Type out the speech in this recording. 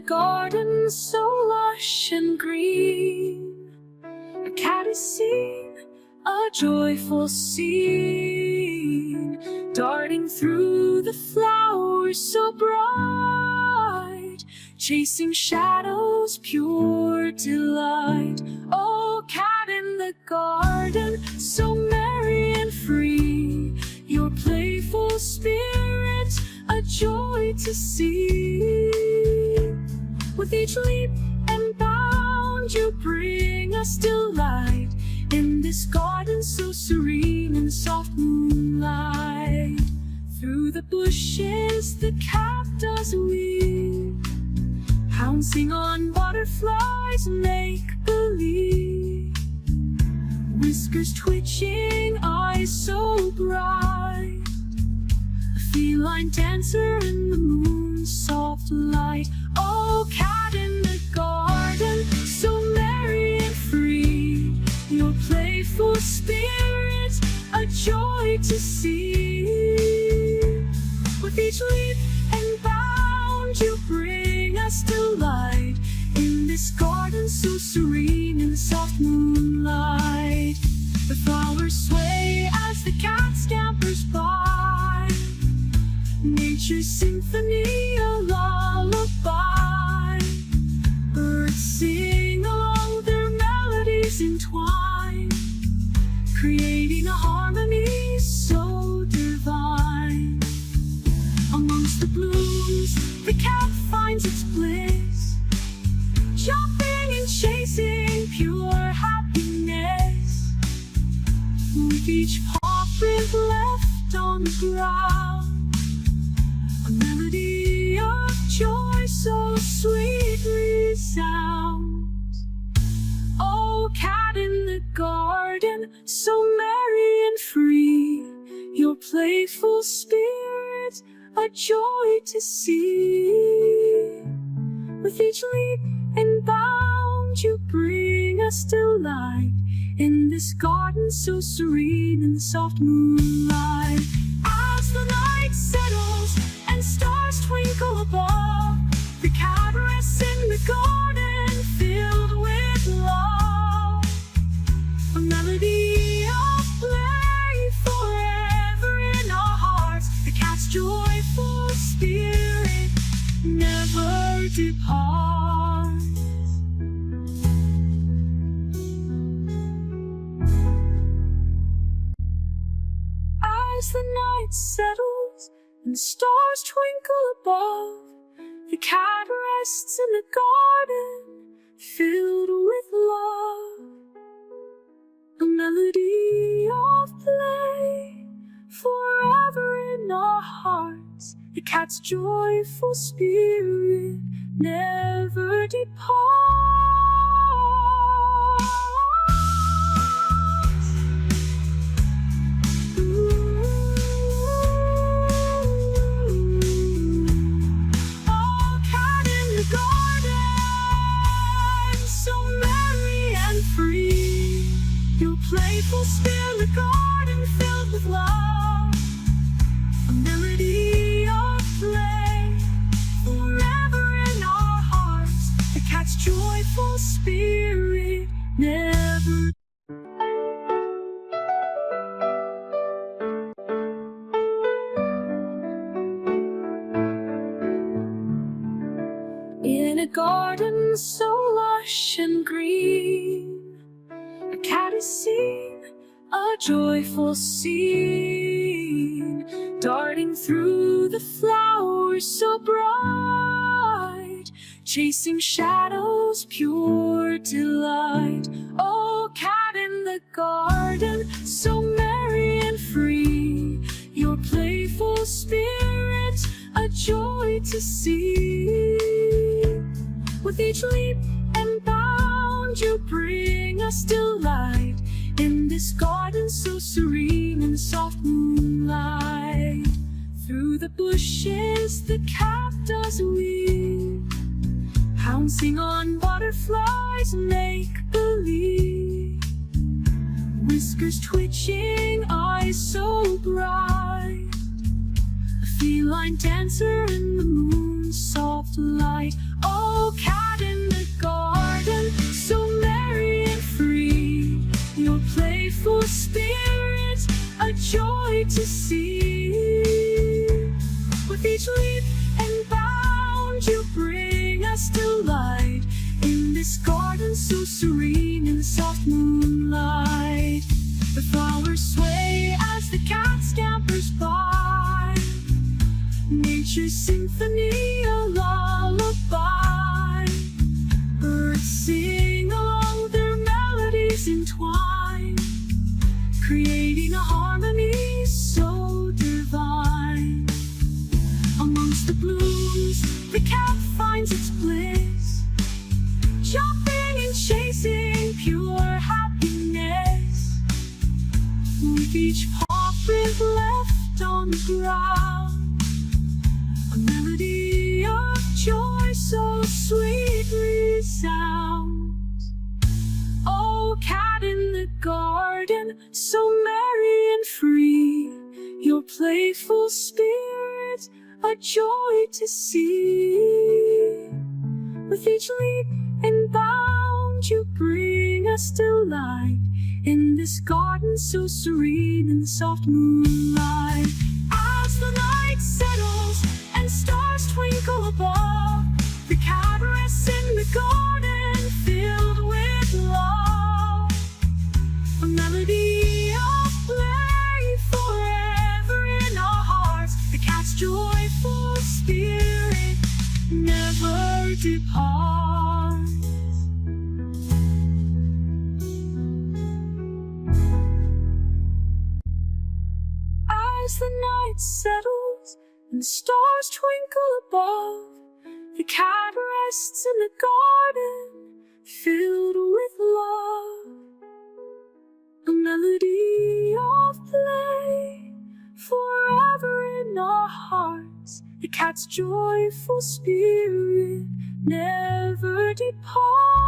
garden so lush and green, a cat is seen, a joyful scene, darting through the flowers so bright, chasing shadows, pure delight. Oh, cat in the garden, so merry and free, your playful spirit, a joy to see. With each leap and bound, you bring us delight in this garden so serene in soft moonlight. Through the bushes the cat does weave, pouncing on butterflies, make believe. Whiskers twitching, eyes so bright, a feline dancer in the moon's soft light. Oh, cat in the garden, so merry and free, your playful spirit, a joy to see. With each leap and bound, you bring us delight in this garden so serene in the soft moonlight. The flowers sway as the cat scampers by, nature's symphony, a lullaby. Birds sing along, their melodies entwine, creating a harmony so divine. Amongst the blooms, the cat finds its bliss, jumping and chasing pure happiness. With each paw print left on the ground, a melody of joy so sweet resounds. Oh, cat in the garden, so merry and free, your playful spirit, a joy to see. With each leap and bound, you bring us delight in this garden so serene in the soft moonlight. As the night settles and stars twinkle above, the cat rests in the garden filled with love. A melody of play forever in our hearts, the cat's joyful spirit never departs. As the night settles and stars twinkle above, the cat rests in the garden filled with love. A melody of play forever in our hearts, the cat's joyful spirit never departs. Oh, cat in the garden, so merry and free, your playful spirit garden filled with love. A melody of play forever in our hearts, the cat's joyful spirit never. In a garden so lush and green, a cat is seen, a joyful scene, darting through the flowers so bright, chasing shadows, pure delight. Oh, cat in the garden, so merry and free, your playful spirit, a joy to see. With each leap and bound, you bring us delight in this garden so serene in the soft moonlight. Through the bushes the cat does weave, pouncing on butterflies, make believe. Whiskers twitching, eyes so bright, a feline dancer in the moon's soft light. Oh, to see. With each leap and bound, you bring us delight in this garden so serene in the soft moonlight. The flowers sway as the cat scampers by. Nature's symphony, a lullaby. Birds sing along, their melodies entwine, creating a harmony so divine. Amongst the blooms, the cat finds its bliss, jumping and chasing pure happiness. With each paw print left on the ground, a melody of joy so sweet resounds. Oh, cat in the garden, so merry and free, your playful spirit a joy to see. With each leap and bound, you bring us delight in this garden so serene in the soft moonlight. As the night settles and stars twinkle above, the cat rests in the garden filled with love. A melody of play forever in our hearts. The cat's joyful spirit never departs. As the night settles and the stars twinkle above, the cat rests in the garden filled with love. A melody of play forever in our hearts. The cat's joyful spirit never departs.